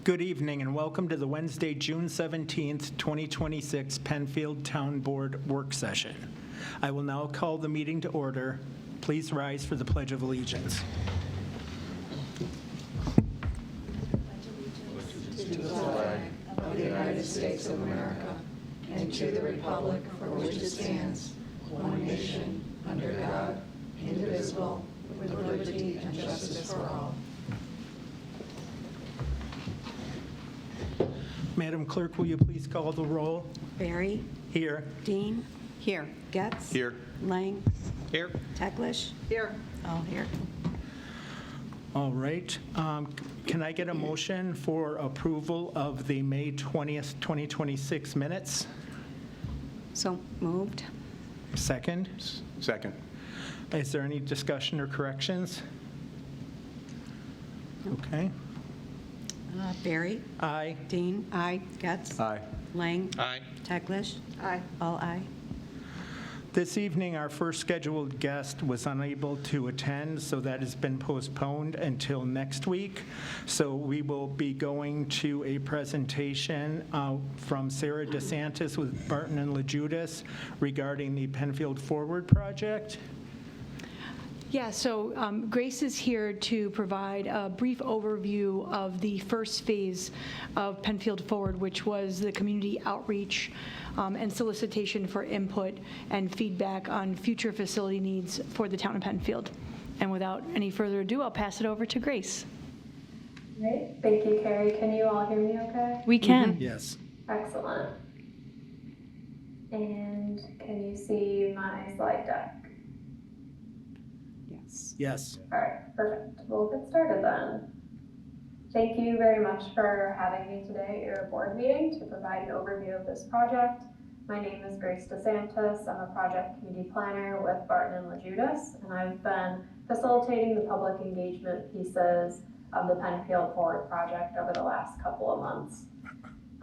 Good evening and welcome to the Wednesday, June 17th, 2026 Penfield Town Board Work Session. I will now call the meeting to order. Please rise for the Pledge of Allegiance. To the flag of the United States of America and to the republic for which it stands, one nation, under God, indivisible, with liberty and justice for all. Madam Clerk, will you please call the roll? Barry. Here. Dean. Here. Getz. Here. Lang. Here. Teglash. Here. All here. All right. Can I get a motion for approval of the May 20th, 2026 minutes? So moved. Second. Second. Is there any discussion or corrections? Okay. Barry. Aye. Dean. Aye. Getz. Aye. Lang. Aye. Teglash. Aye. All aye. This evening, our first scheduled guest was unable to attend, so that has been postponed until next week. So we will be going to a presentation from Sarah DeSantis with Barton and Loguidice regarding the Penfield Forward project. Yeah, so Grace is here to provide a brief overview of the first phase of Penfield Forward, which was the community outreach and solicitation for input and feedback on future facility needs for the town of Penfield. And without any further ado, I'll pass it over to Grace. Great, thank you, Carrie. Can you all hear me okay? We can. Yes. Excellent. And can you see my slide deck? Yes. Yes. All right, perfect. We'll get started then. Thank you very much for having me today at your board meeting to provide an overview of this project. My name is Grace DeSantis. I'm a project community planner with Barton and Loguidice, and I've been facilitating the public engagement pieces of the Penfield Forward project over the last couple of months.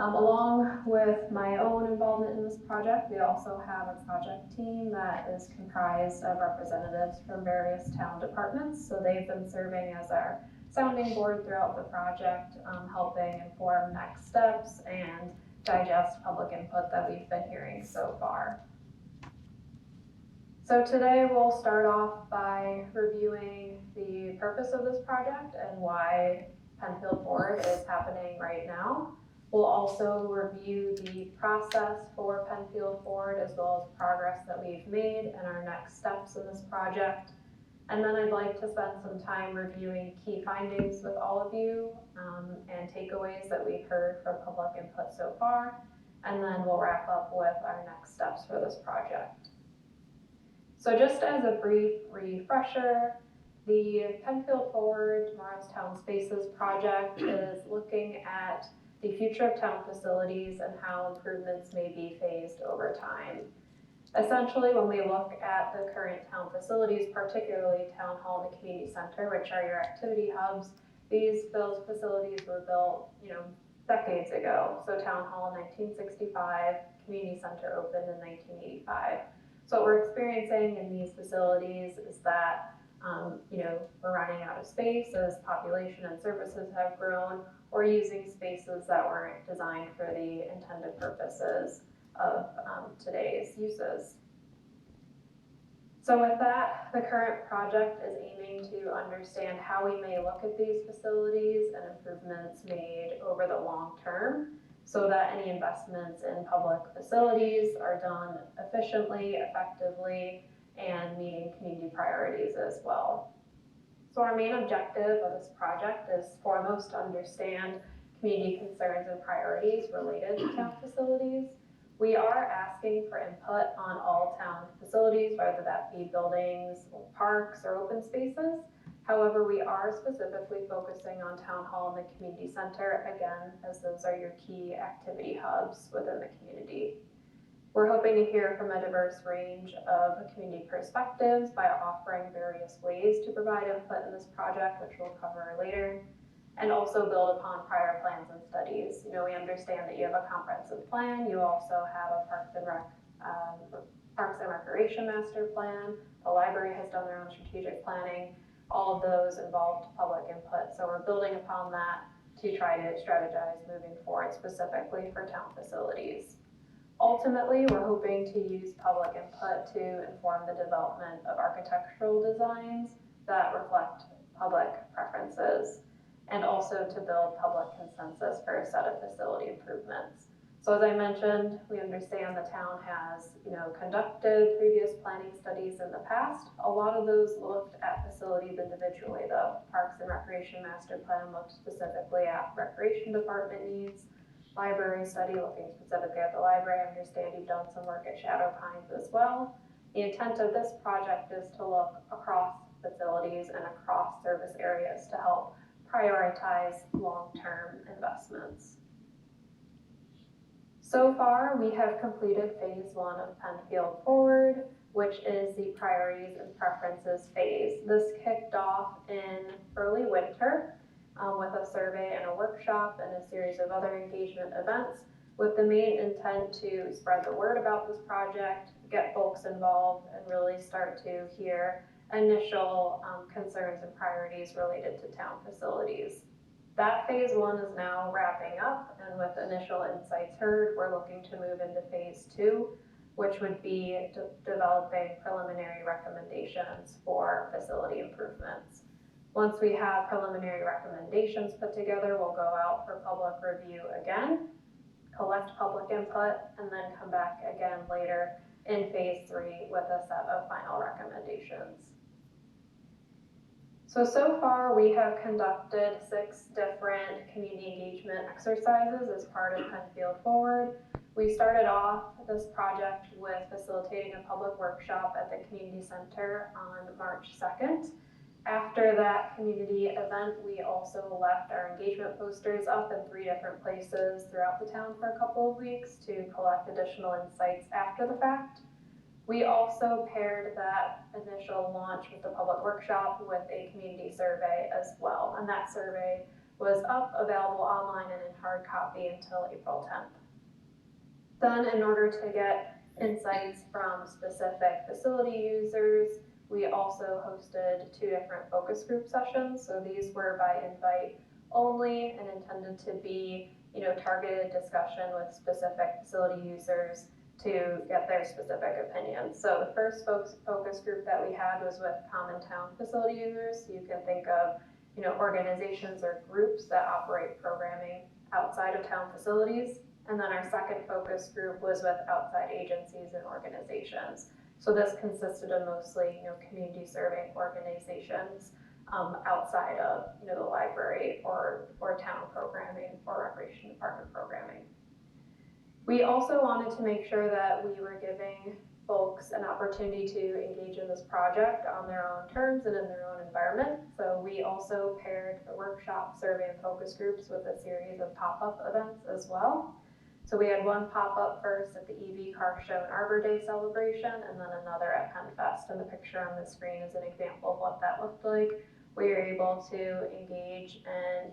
Along with my own involvement in this project, we also have a project team that is comprised of representatives from various town departments. So they've been serving as our sounding board throughout the project, helping inform next steps and digest public input that we've been hearing so far. So today we'll start off by reviewing the purpose of this project and why Penfield Forward is happening right now. We'll also review the process for Penfield Forward as well as progress that we've made and our next steps in this project. And then I'd like to spend some time reviewing key findings with all of you and takeaways that we've heard from public input so far. And then we'll wrap up with our next steps for this project. So just as a brief refresher, the Penfield Forward Tomorrow's Town Spaces project is looking at the future of town facilities and how improvements may be phased over time. Essentially, when we look at the current town facilities, particularly Town Hall and the Community Center, which are your activity hubs, these facilities were built, decades ago. So Town Hall in 1965, Community Center opened in 1985. So what we're experiencing in these facilities is that, we're running out of space as population and services have grown, or using spaces that weren't designed for the intended purposes of today's uses. So with that, the current project is aiming to understand how we may look at these facilities and improvements made over the long term so that any investments in public facilities are done efficiently, effectively, and meeting community priorities as well. So our main objective of this project is foremost to understand community concerns and priorities related to town facilities. We are asking for input on all town facilities, whether that be buildings, parks, or open spaces. However, we are specifically focusing on Town Hall and the Community Center, again, as those are your key activity hubs within the community. We're hoping to hear from a diverse range of community perspectives by offering various ways to provide input in this project, which we'll cover later, and also build upon prior plans and studies. We understand that you have a comprehensive plan. You also have a Parks and Recreation Master Plan. The library has done their own strategic planning. All of those involved public input. So we're building upon that to try to strategize moving forward specifically for town facilities. Ultimately, we're hoping to use public input to inform the development of architectural designs that reflect public preferences, and also to build public consensus for a set of facility improvements. So as I mentioned, we understand the town has, conducted previous planning studies in the past. A lot of those looked at facilities individually though. Parks and Recreation Master Plan looked specifically at Recreation Department needs. Library study looking specifically at the library. I understand you've done some work at Shadow Pines as well. The intent of this project is to look across facilities and across service areas to help prioritize long-term investments. So far, we have completed phase 1 of Penfield Forward, which is the priorities and preferences phase. This kicked off in early winter with a survey and a workshop and a series of other engagement events with the main intent to spread the word about this project, get folks involved, and really start to hear initial concerns and priorities related to town facilities. That phase 1 is now wrapping up, and with initial insights heard, we're looking to move into phase 2, which would be developing preliminary recommendations for facility improvements. Once we have preliminary recommendations put together, we'll go out for public review again, collect public input, and then come back again later in phase 3 with a set of final recommendations. So far we have conducted 6 different community engagement exercises as part of Penfield Forward. We started off this project with facilitating a public workshop at the community center on March 2nd. After that community event, we also left our engagement posters up in 3 different places throughout the town for a couple of weeks to collect additional insights after the fact. We also paired that initial launch with the public workshop with a community survey as well, and that survey was up, available online and in hard copy until April 10th. Then, in order to get insights from specific facility users, we also hosted 2 different focus group sessions. So these were by invite only and intended to be, targeted discussion with specific facility users to get their specific opinions. So the first focus group that we had was with common town facility users. You can think of, organizations or groups that operate programming outside of town facilities. And then our second focus group was with outside agencies and organizations. So this consisted of mostly, community serving organizations outside of, the library or town programming or recreation department programming. We also wanted to make sure that we were giving folks an opportunity to engage in this project on their own terms and in their own environment. So we also paired the workshop, survey, and focus groups with a series of pop-up events as well. So we had one pop-up first at the EV Car Show and Arbor Day celebration, and then another at PennFest. And the picture on the screen is an example of what that looked like. We were able to engage in,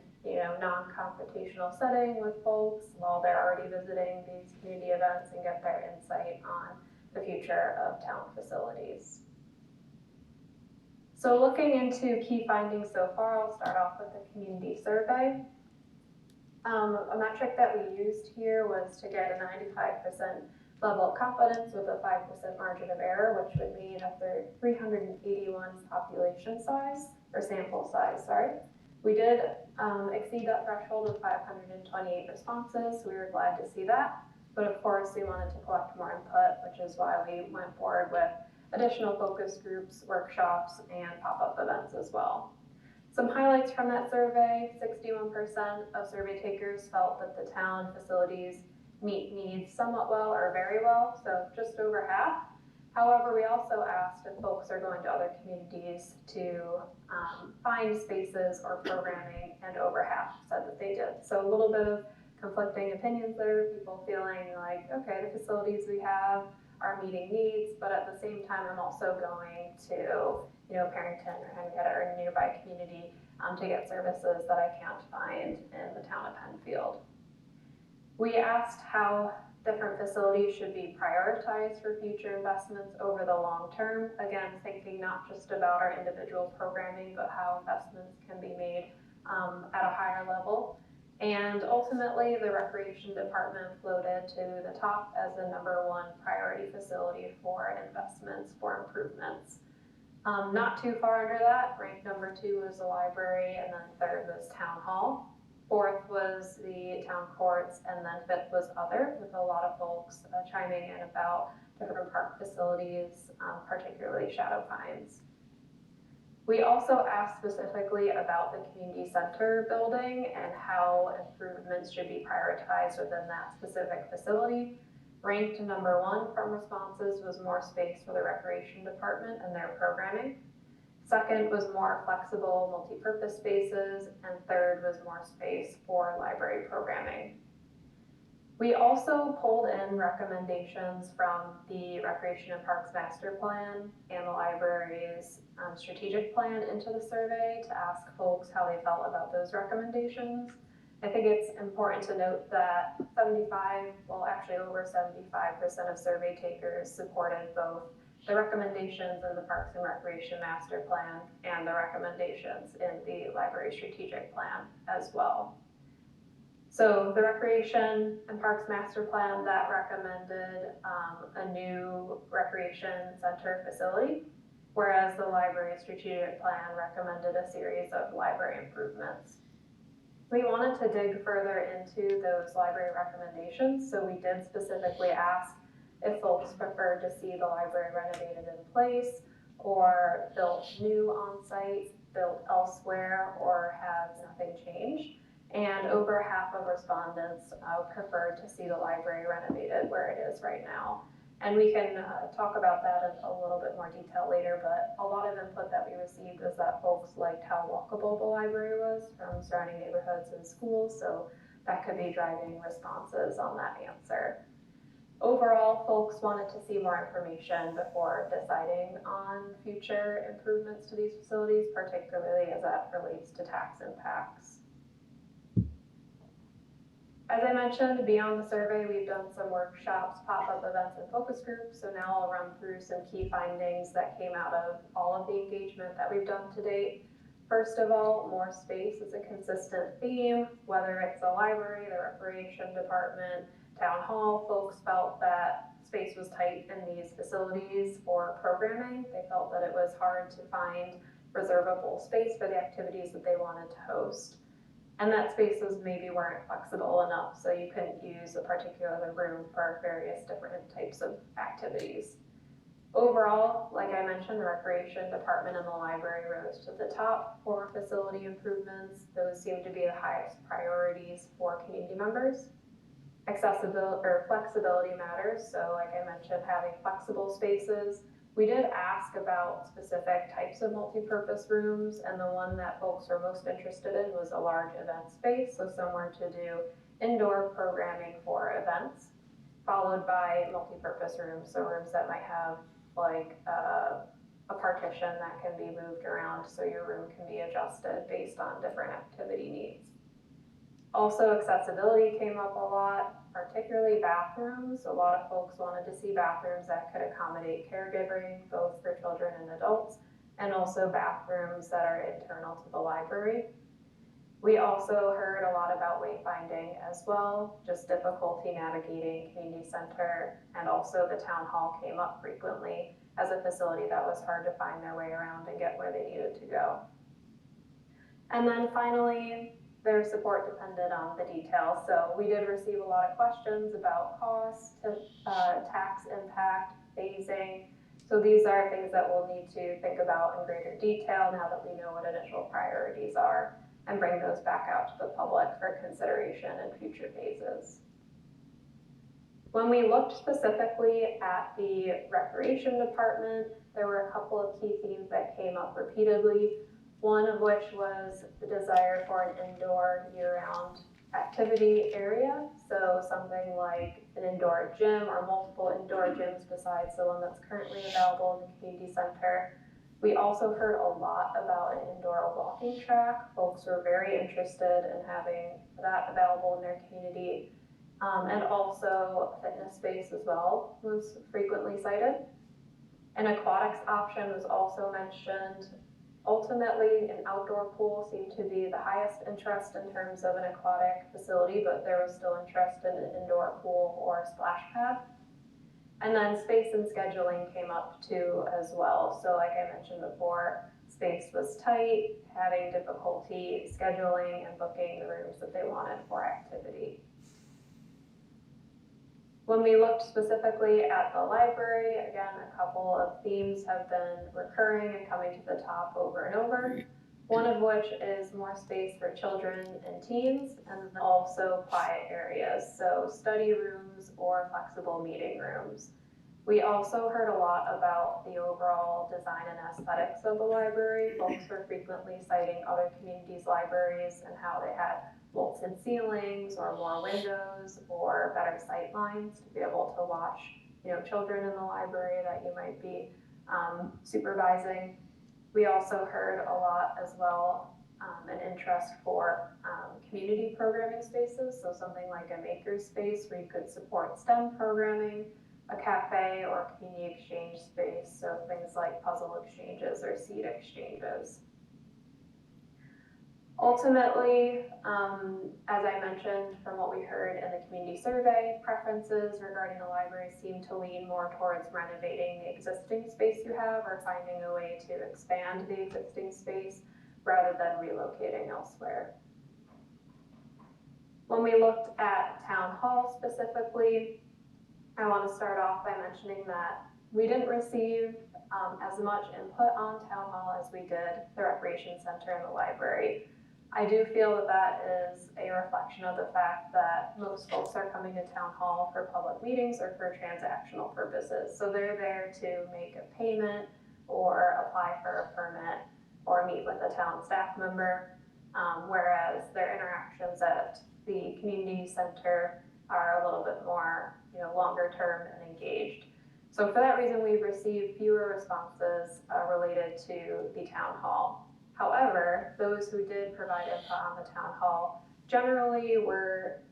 non-confrontational setting with folks while they're already visiting these community events and get their insight on the future of town facilities. So looking into key findings so far, I'll start off with the community survey. A metric that we used here was to get a 95% level of confidence with a 5% margin of error, which would mean a 381 population size, or sample size, sorry. We did exceed that threshold of 528 responses. We were glad to see that, but of course we wanted to collect more input, which is why we went forward with additional focus groups, workshops, and pop-up events as well. Some highlights from that survey: 61% of survey takers felt that the town facilities meet needs somewhat well or very well, so just over half. However, we also asked if folks are going to other communities to find spaces or programming, and over half said that they did. So a little bit of conflicting opinions there, people feeling like, okay, the facilities we have are meeting needs, but at the same time, I'm also going to, Parrington or Henrietta or a nearby community to get services that I can't find in the town of Penfield. We asked how different facilities should be prioritized for future investments over the long term. Again, thinking not just about our individual programming, but how investments can be made at a higher level. And ultimately, the Recreation Department floated to the top as the #1 priority facility for investments for improvements. Not too far under that, ranked #2 was the library, and then 3rd was Town Hall. 4th was the town courts, and then 5th was other, with a lot of folks chiming in about different park facilities, particularly Shadow Pines. We also asked specifically about the community center building and how improvements should be prioritized within that specific facility. Ranked #1 from responses was more space for the Recreation Department and their programming. 2nd was more flexible multi-purpose spaces, and 3rd was more space for library programming. We also pulled in recommendations from the Recreation and Parks Master Plan and the library's strategic plan into the survey to ask folks how they felt about those recommendations. I think it's important to note that over 75% of survey takers supported both the recommendations in the Parks and Recreation Master Plan and the recommendations in the Library Strategic Plan as well. So the Recreation and Parks Master Plan that recommended a new recreation center facility, whereas the Library Strategic Plan recommended a series of library improvements. We wanted to dig further into those library recommendations, so we did specifically ask if folks preferred to see the library renovated in place or built new on site, built elsewhere, or has nothing changed. And over half of respondents preferred to see the library renovated where it is right now. And we can talk about that in a little bit more detail later, but a lot of input that we received is that folks liked how walkable the library was from surrounding neighborhoods and schools, so that could be driving responses on that answer. Overall, folks wanted to see more information before deciding on future improvements to these facilities, particularly as that relates to tax impacts. As I mentioned, beyond the survey, we've done some workshops, pop-up events, and focus groups. So now I'll run through some key findings that came out of all of the engagement that we've done to date. First of all, more space is a consistent theme, whether it's the library, the recreation department, town hall. Folks felt that space was tight in these facilities for programming. They felt that it was hard to find reservable space for the activities that they wanted to host. And that spaces maybe weren't flexible enough, so you couldn't use a particular room for various different types of activities. Overall, like I mentioned, the recreation department and the library rose to the top for facility improvements. Those seem to be the highest priorities for community members. Accessibility or flexibility matters, so like I mentioned, having flexible spaces. We did ask about specific types of multi-purpose rooms, and the one that folks were most interested in was a large event space, so somewhere to do indoor programming for events, followed by multi-purpose rooms, so rooms that might have like a partition that can be moved around so your room can be adjusted based on different activity needs. Also, accessibility came up a lot, particularly bathrooms. A lot of folks wanted to see bathrooms that could accommodate caregiving, both for children and adults, and also bathrooms that are internal to the library. We also heard a lot about wayfinding as well, just difficulty navigating community center, and also the town hall came up frequently as a facility that was hard to find their way around and get where they needed to go. And then finally, their support depended on the details. So we did receive a lot of questions about cost, tax impact, phasing. So these are things that we'll need to think about in greater detail now that we know what initial priorities are, and bring those back out to the public for consideration in future phases. When we looked specifically at the recreation department, there were a couple of key themes that came up repeatedly. One of which was the desire for an indoor year-round activity area. So something like an indoor gym or multiple indoor gyms besides the one that's currently available in the community center. We also heard a lot about an indoor walking track. Folks were very interested in having that available in their community. And also a fitness space as well was frequently cited. An aquatics option was also mentioned. Ultimately, an outdoor pool seemed to be the highest interest in terms of an aquatic facility, but there was still interest in an indoor pool or splash pad. And then space and scheduling came up too as well. So like I mentioned before, space was tight, having difficulty scheduling and booking the rooms that they wanted for activity. When we looked specifically at the library, again, a couple of themes have been recurring and coming to the top over and over. One of which is more space for children and teens, and then also quiet areas, so study rooms or flexible meeting rooms. We also heard a lot about the overall design and aesthetics of the library. Folks were frequently citing other communities' libraries and how they had vaulted ceilings or more windows or better sight lines to be able to watch, children in the library that you might be supervising. We also heard a lot as well, an interest for community programming spaces, so something like a maker space where you could support STEM programming, a cafe or community exchange space, so things like puzzle exchanges or seed exchanges. Ultimately, as I mentioned, from what we heard in the community survey, preferences regarding the library seem to lean more towards renovating the existing space you have or finding a way to expand the existing space rather than relocating elsewhere. When we looked at Town Hall specifically, I want to start off by mentioning that we didn't receive as much input on Town Hall as we did the Recreation Center and the library. I do feel that that is a reflection of the fact that most folks are coming to Town Hall for public meetings or for transactional purposes. So they're there to make a payment or apply for a permit or meet with a town staff member, whereas their interactions at the community center are a little bit more, longer term and engaged. So for that reason, we've received fewer responses related to the town hall. However, those who did provide input on the town hall generally were,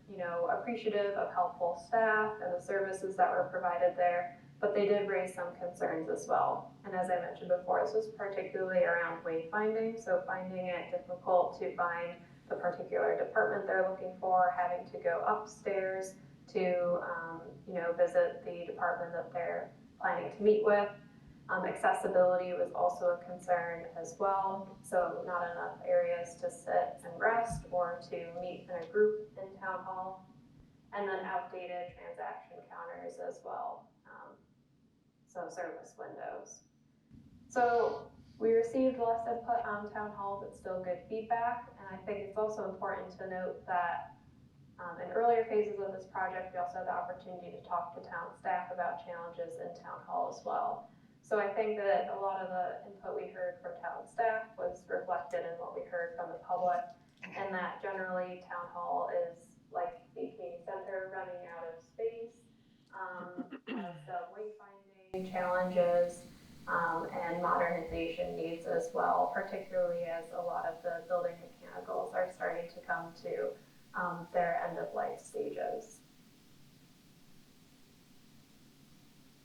appreciative of helpful staff and the services that were provided there, but they did raise some concerns as well. And as I mentioned before, this was particularly around wayfinding, so finding it difficult to find the particular department they're looking for, having to go upstairs to, visit the department that they're planning to meet with. Accessibility was also a concern as well, so not enough areas to sit and rest or to meet in a group in town hall, and then outdated transaction counters as well, so service windows. So we received less input on town hall, but still good feedback, and I think it's also important to note that in earlier phases of this project, we also had the opportunity to talk to town staff about challenges in town hall as well. So I think that a lot of the input we heard from town staff was reflected in what we heard from the public, and that generally town hall is like the community center running out of space, has some wayfinding challenges, and modernization needs as well, particularly as a lot of the building mechanicals are starting to come to their end of life stages.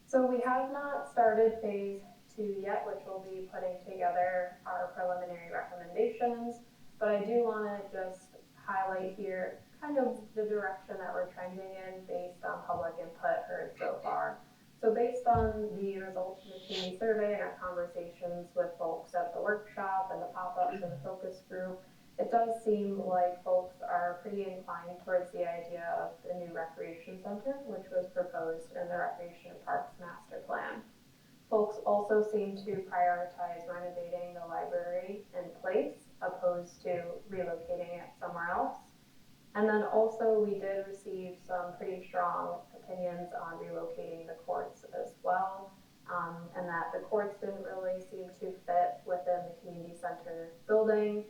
So we have not started phase 2 yet, which will be putting together our preliminary recommendations, but I do want to just highlight here kind of the direction that we're trending in based on public input heard so far. So based on the results of the community survey and our conversations with folks at the workshop and the pop-ups and the focus group, it does seem like folks are pretty inclined towards the idea of the new recreation center, which was proposed in the Recreation and Parks Master Plan. Folks also seem to prioritize renovating the library in place, opposed to relocating it somewhere else. And then also we did receive some pretty strong opinions on relocating the courts as well, and that the courts didn't really seem to fit within the community center building,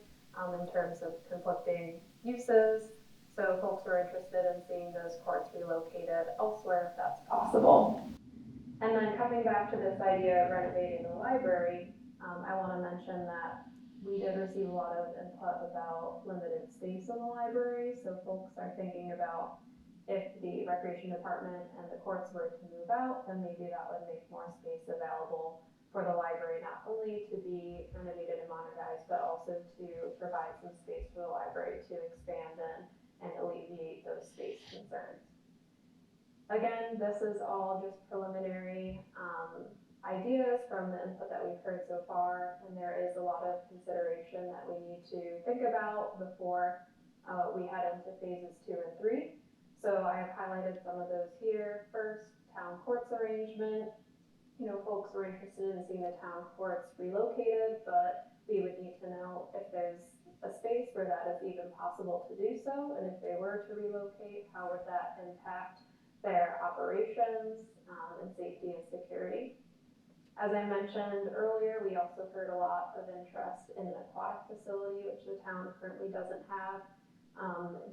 in terms of conflicting uses. So folks were interested in seeing those courts relocated elsewhere if that's possible. And then coming back to this idea of renovating the library, I want to mention that we did receive a lot of input about limited space in the library. So folks are thinking about if the recreation department and the courts were to move out, then maybe that would make more space available for the library, not only to be renovated and modernized, but also to provide some space for the library to expand in and alleviate those space concerns. Again, this is all just preliminary ideas from the input that we've heard so far, and there is a lot of consideration that we need to think about before we head into phases 2 and 3. So I have highlighted some of those here. First, town courts arrangement. You know, folks were interested in seeing the town courts relocated, but we would need to know if there's a space where that is even possible to do so, and if they were to relocate, how would that impact their operations and safety and security. As I mentioned earlier, we also heard a lot of interest in an aquatic facility, which the town currently doesn't have.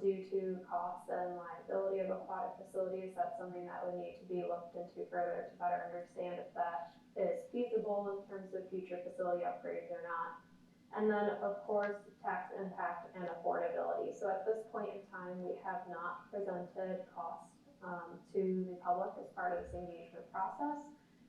Due to costs and liability of aquatic facilities, that's something that would need to be looked into further to better understand if that is feasible in terms of future facility upgrades or not. And then, of course, tax impact and affordability. So at this point in time, we have not presented costs to the public as part of this engagement process.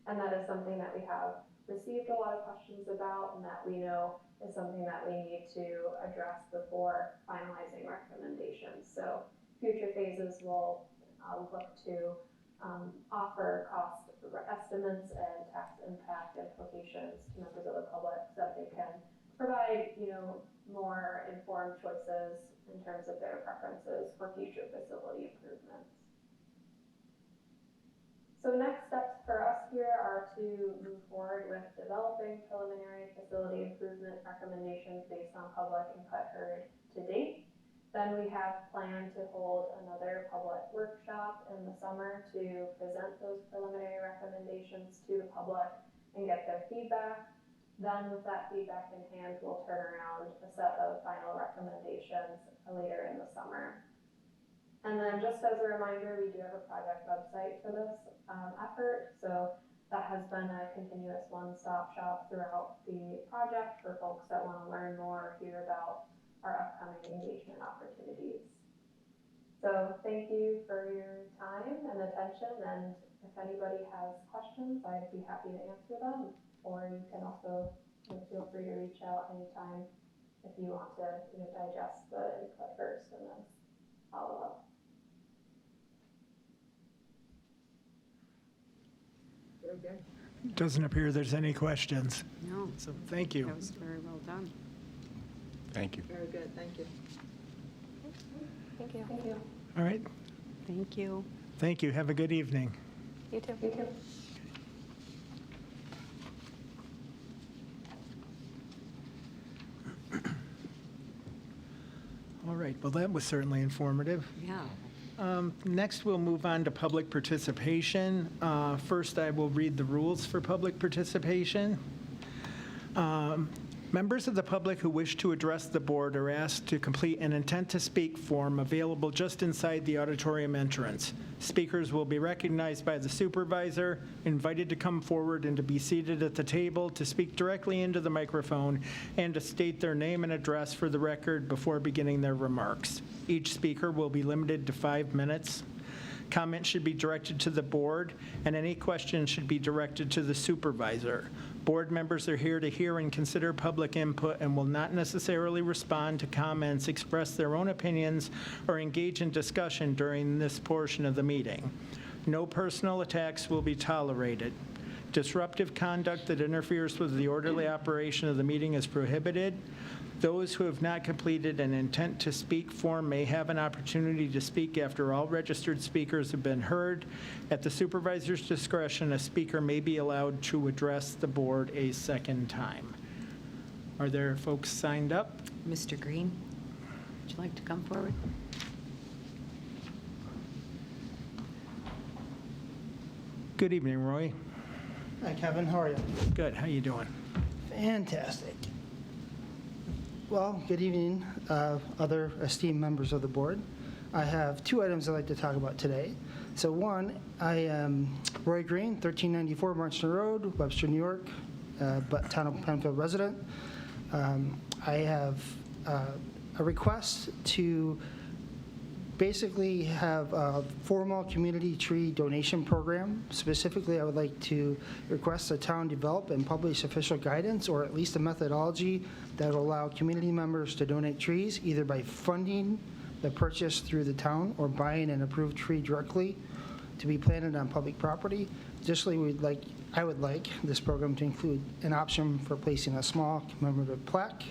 And that is something that we have received a lot of questions about, and that we know is something that we need to address before finalizing recommendations. So future phases will look to offer cost estimates and tax impact implications to members of the public so that they can provide, you know, more informed choices in terms of their preferences for future facility improvements. So next steps for us here are to move forward with developing preliminary facility improvement recommendations based on public input heard to date. Then we have planned to hold another public workshop in the summer to present those preliminary recommendations to the public and get their feedback. Then with that feedback in hand, we'll turn around a set of final recommendations later in the summer. And then just as a reminder, we do have a project website for this effort. So that has been a continuous one-stop shop throughout the project for folks that want to learn more or hear about our upcoming engagement opportunities. So thank you for your time and attention. And if anybody has questions, I'd be happy to answer them. Or you can also feel free to reach out anytime if you want to digest the input first and then follow up. Okay. Doesn't appear there's any questions. No, So thank you. that was very well done. Thank you. Very good, thank you. Thank you. Thank you. All right. Thank you. Thank you. Have a good evening. You too. You too. All right. Well, that was certainly informative. Yeah. Next, we'll move on to public participation. First, I will read the rules for public participation. Members of the public who wish to address the board are asked to complete an intent to speak form available just inside the auditorium entrance. Speakers will be recognized by the supervisor, invited to come forward and to be seated at the table, to speak directly into the microphone, and to state their name and address for the record before beginning their remarks. Each speaker will be limited to 5 minutes. Comments should be directed to the board, and any questions should be directed to the supervisor. Board members are here to hear and consider public input and will not necessarily respond to comments, express their own opinions, or engage in discussion during this portion of the meeting. No personal attacks will be tolerated. Disruptive conduct that interferes with the orderly operation of the meeting is prohibited. Those who have not completed an intent to speak form may have an opportunity to speak after all registered speakers have been heard. At the supervisor's discretion, a speaker may be allowed to address the board a second time. Are there folks signed up? Mr. Green, would you like to come forward? Good evening, Roy. Hi, Kevin. How are you? Good. How you doing? Fantastic. Well, good evening, other esteemed members of the board. I have 2 items I'd like to talk about today. So one, I am Roy Green, 1394 Marchton Road, Webster, New York, but Town of Penfield resident. I have a request to basically have a formal community tree donation program. Specifically, I would like to request the town develop and publish official guidance, or at least a methodology that will allow community members to donate trees, either by funding the purchase through the town or buying an approved tree directly to be planted on public property. Additionally, I would like this program to include an option for placing a small commemorative plaque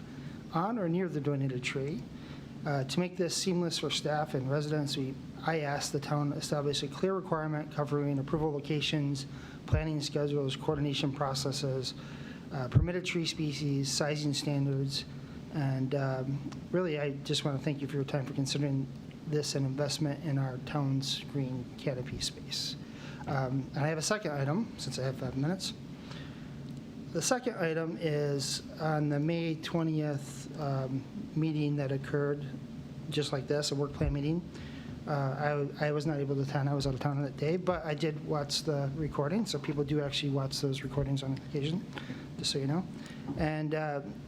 on or near the donated tree. To make this seamless for staff and residents, I asked the town to establish a clear requirement covering approval locations, planning schedules, coordination processes, permitted tree species, sizing standards, and really, I just want to thank you for your time for considering this an investment in our town's green canopy space. And I have a second item, since I have 5 minutes. The second item is on the May 20th meeting that occurred, just like this, a work plan meeting. I was not able to attend. I was out of town on that day, but I did watch the recording, so people do actually watch those recordings on occasion, just so you know. And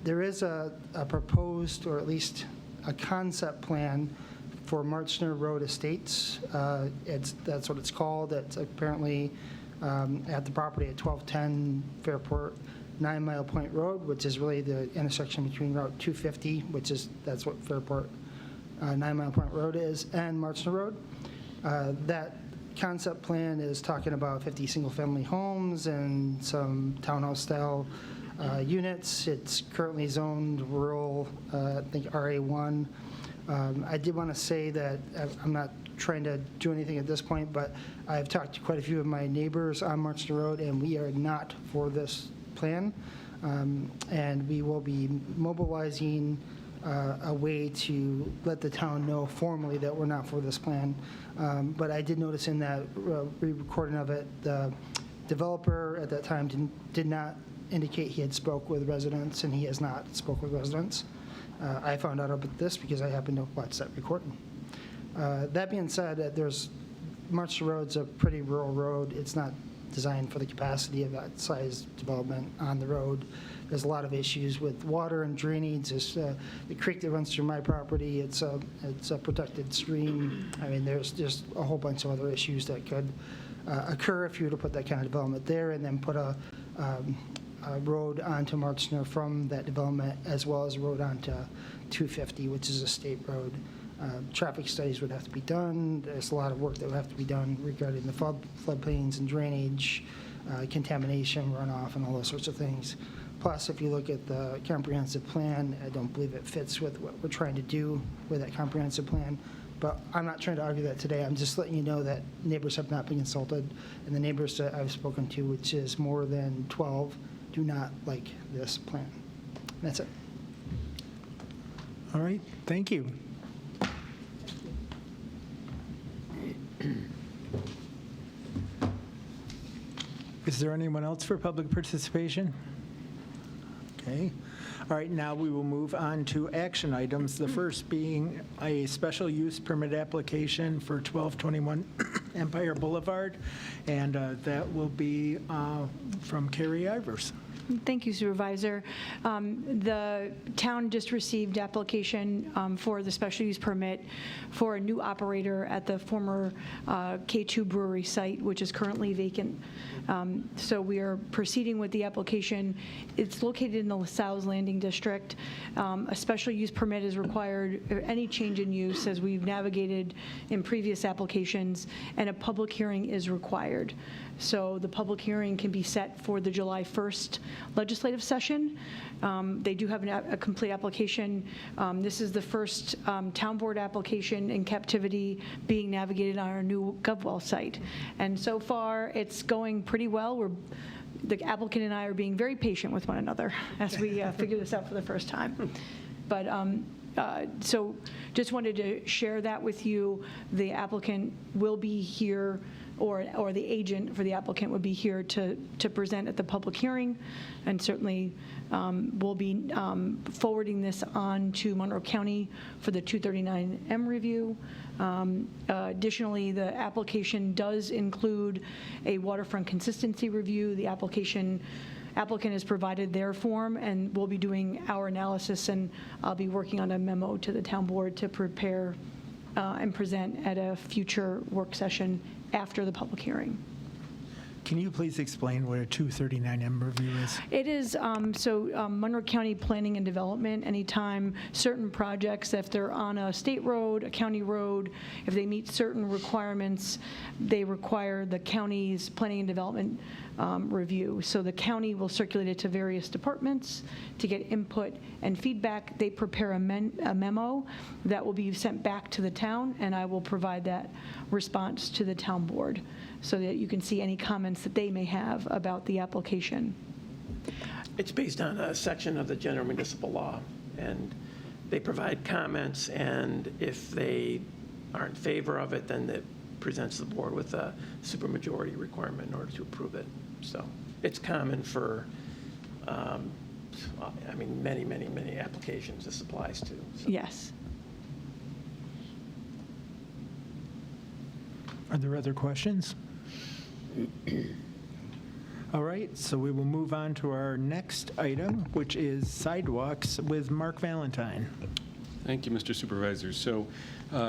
there is a proposed, or at least a concept plan for Marchner Road Estates. That's what it's called. It's apparently at the property at 1210 Fairport 9 Mile Point Road, which is really the intersection between Route 250, that's what Fairport 9 Mile Point Road is, and Marchner Road. That concept plan is talking about 50 single-family homes and some townhouse-style units. It's currently zoned rural, I think RA1. I did want to say that I'm not trying to do anything at this point, but I've talked to quite a few of my neighbors on Marchner Road, and we are not for this plan. And we will be mobilizing a way to let the town know formally that we're not for this plan. But I did notice in that re-recording of it, the developer at that time did not indicate he had spoke with residents, and he has not spoke with residents. I found out about this because I happened to watch that recording. That being said, Marchner Road's a pretty rural road. It's not designed for the capacity of that size development on the road. There's a lot of issues with water and drainage. There's the creek that runs through my property. It's a protected stream. I mean, there's just a whole bunch of other issues that could occur if you were to put that kind of development there, and then put a road onto Marchner from that development, as well as a road onto 250, which is a state road. Traffic studies would have to be done. There's a lot of work that would have to be done regarding the floodplains and drainage, contamination, runoff, and all those sorts of things. Plus, if you look at the comprehensive plan, I don't believe it fits with what we're trying to do with that comprehensive plan. But I'm not trying to argue that today. I'm just letting you know that neighbors have not been consulted, and the neighbors that I've spoken to, which is more than 12, do not like this plan. That's it. All right, thank you. Is there anyone else for public participation? Okay. All right, now we will move on to action items. The first being a special use permit application for 1221 Empire Boulevard, and that will be from Carrie Ivers. Thank you, Supervisor. The town just received application for the special use permit for a new operator at the former K2 Brewery site, which is currently vacant. So we are proceeding with the application. It's located in the LaSalle's Landing District. A special use permit is required, or any change in use, as we've navigated in previous applications, and a public hearing is required. So the public hearing can be set for the July 1st legislative session. They do have a complete application. This is the first town board application in captivity being navigated on our new GovWell site. And so far, it's going pretty well. The applicant and I are being very patient with one another as we figure this out for the first time. But so just wanted to share that with you. The applicant will be here, or the agent for the applicant would be here to present at the public hearing, and certainly we'll be forwarding this on to Monroe County for the 239M review. Additionally, the application does include a waterfront consistency review. The applicant has provided their form, and we'll be doing our analysis, and I'll be working on a memo to the town board to prepare and present at a future work session after the public hearing. Can you please explain what a 239M review is? It is, Monroe County Planning and Development, anytime certain projects, if they're on a state road, a county road, if they meet certain requirements, they require the county's planning and development review. So the county will circulate it to various departments to get input and feedback. They prepare a memo that will be sent back to the town, and I will provide that response to the town board so that you can see any comments that they may have about the application. It's based on a section of the general municipal law, and they provide comments, and if they are in favor of it, then it presents the board with a supermajority requirement in order to approve it. So it's common for, many, many, many applications this applies to. So. Yes. Are there other questions? All right, so we will move on to our next item, which is sidewalks with Mark Valentine. Thank you, Mr. Supervisor. So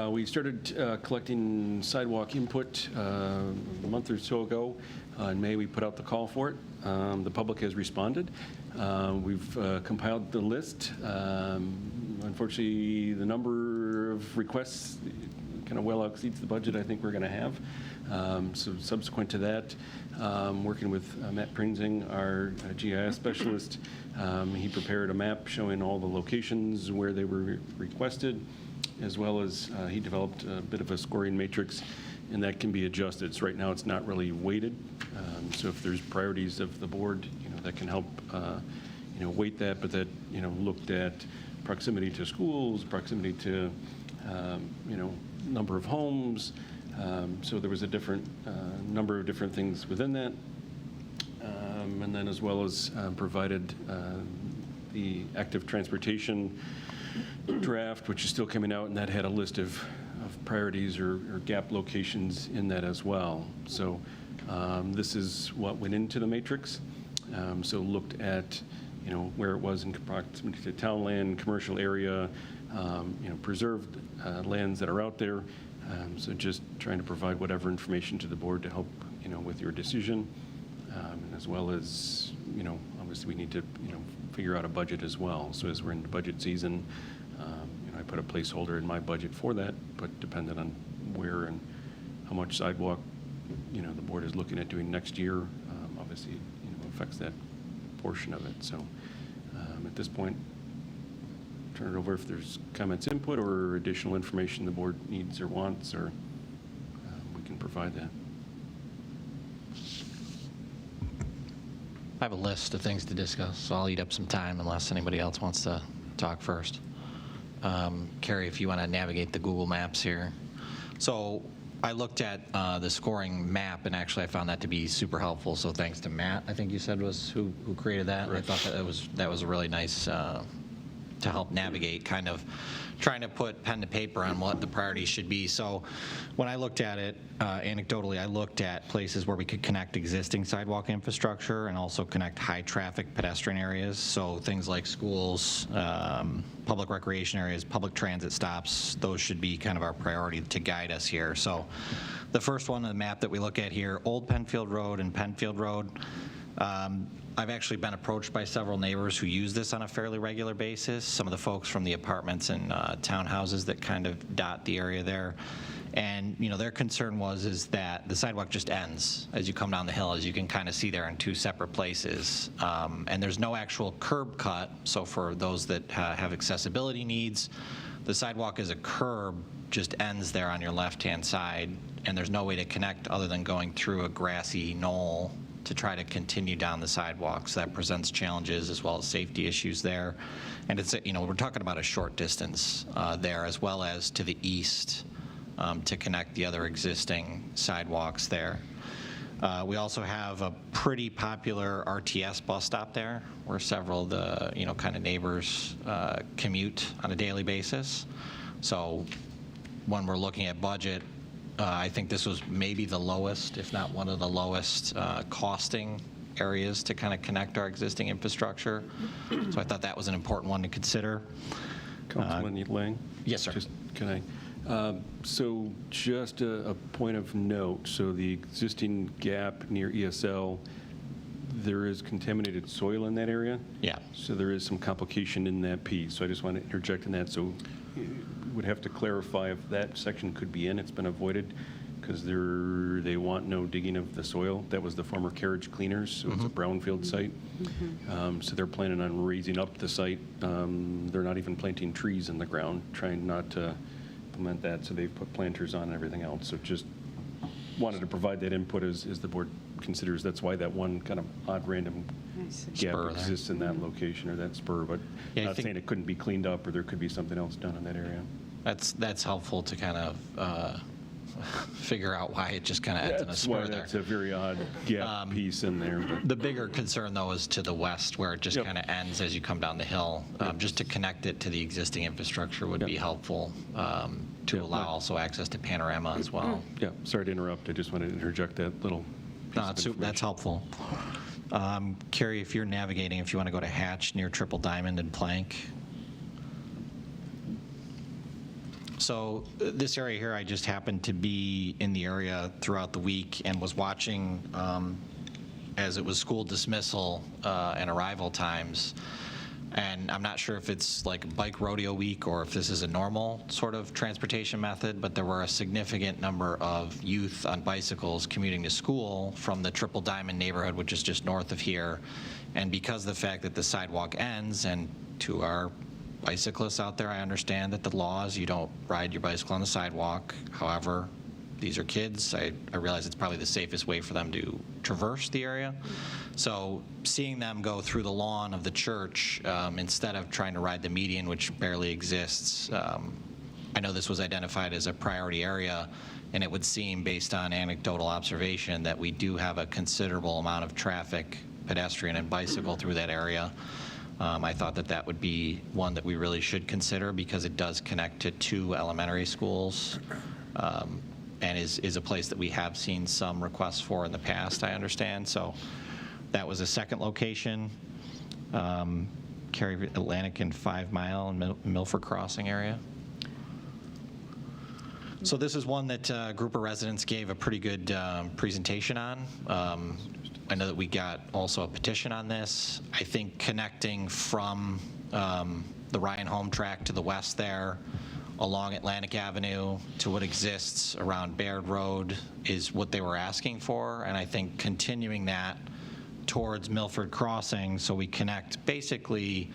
we started collecting sidewalk input a month or so ago. In May, we put out the call for it. The public has responded. We've compiled the list. Unfortunately, the number of requests kind of well exceeds the budget I think we're going to have. So subsequent to that, working with Matt Prinzing, our GIS specialist, he prepared a map showing all the locations where they were requested, as well as he developed a bit of a scoring matrix, and that can be adjusted. So right now it's not really weighted. So if there's priorities of the board, that can help, weight that, but that, looked at proximity to schools, proximity to, number of homes. So there was a different number of different things within that. And then as well as provided the active transportation draft, which is still coming out, and that had a list of priorities or gap locations in that as well. So this is what went into the matrix. So looked at, where it was in proximity to town land, commercial area, preserved lands that are out there. So just trying to provide whatever information to the board to help, with your decision, and as well as, obviously we need to, figure out a budget as well. So as we're in the budget season, I put a placeholder in my budget for that, but dependent on where and how much sidewalk, the board is looking at doing next year, obviously, affects that portion of it. So at this point, turn it over if there's comments, input, or additional information the board needs or wants, or we can provide that. I have a list of things to discuss, so I'll eat up some time unless anybody else wants to talk first. Carrie, if you want to navigate the Google Maps here. So I looked at the scoring map, and actually I found that to be super helpful. So thanks to Matt, I think you said was who created that. Right. I thought that was a really nice to help navigate, kind of trying to put pen to paper on what the priorities should be. So when I looked at it, anecdotally, I looked at places where we could connect existing sidewalk infrastructure and also connect high traffic pedestrian areas. So things like schools, public recreation areas, public transit stops, those should be kind of our priority to guide us here. So the first one on the map that we look at here, Old Penfield Road and Penfield Road. I've actually been approached by several neighbors who use this on a fairly regular basis. Some of the folks from the apartments and townhouses that kind of dot the area there. And, their concern is that the sidewalk just ends as you come down the hill, as you can kind of see there in two separate places. And there's no actual curb cut. So for those that have accessibility needs, the sidewalk as a curb just ends there on your left-hand side. And there's no way to connect other than going through a grassy knoll to try to continue down the sidewalk. So that presents challenges as well as safety issues there. And it's, we're talking about a short distance there, as well as to the east to connect the other existing sidewalks there. We also have a pretty popular RTS bus stop there, where several of the, kind of neighbors commute on a daily basis. So when we're looking at budget, I think this was maybe the lowest, if not one of the lowest costing areas to kind of connect our existing infrastructure. So I thought that was an important one to consider. Councilman Lang? Yes, sir. Just, can So just a point of note, so the existing gap near ESL, there is contaminated soil in that area. Yeah. So there is some complication in that piece. So I just want to interject in that. So would have to clarify if that section could be in. It's been avoided because they want no digging of the soil. That was the former carriage cleaners, so it's a brownfield site. So they're planning on raising up the site. They're not even planting trees in the ground, trying not to implement that. So they've put planters on and everything else. So just wanted to provide that input as the board considers. That's why that one kind of odd random gap Spur there. exists in that location or that spur. But Yeah, I not think- saying it couldn't be cleaned up or there could be something else done in that area. That's helpful to kind of figure out why it just kind of ends in a That's why spur there. that's a very odd gap piece in there. But The bigger concern, though, is to the west, where it just Yep. kind of ends as you come down the hill. Just to connect it to the existing infrastructure would be helpful, to Yeah, allow like- also access to panorama as well. Yeah, sorry to interrupt. I just wanted to interject that little piece No, of that's information. helpful. Carrie, if you're navigating, if you want to go to Hatch near Triple Diamond and Plank. So this area here, I just happened to be in the area throughout the week and was watching as it was school dismissal and arrival times. And I'm not sure if it's like bike rodeo week or if this is a normal sort of transportation method, but there were a significant number of youth on bicycles commuting to school from the Triple Diamond neighborhood, which is just north of here. And because of the fact that the sidewalk ends, and to our bicyclists out there, I understand that the law is you don't ride your bicycle on the sidewalk. However, these are kids. I realize it's probably the safest way for them to traverse the area. So seeing them go through the lawn of the church instead of trying to ride the median, which barely exists, I know this was identified as a priority area, and it would seem, based on anecdotal observation, that we do have a considerable amount of traffic, pedestrian and bicycle, through that area. I thought that would be one that we really should consider because it does connect to 2 elementary schools and is a place that we have seen some requests for in the past, I understand. So that was a second location. Cary, Atlantic and 5 Mile and Milford Crossing area. So this is one that a group of residents gave a pretty good presentation on. I know that we got also a petition on this. I think connecting from the Ryan Home track to the west there, along Atlantic Avenue to what exists around Baird Road is what they were asking for. And I think continuing that towards Milford Crossing, so we connect basically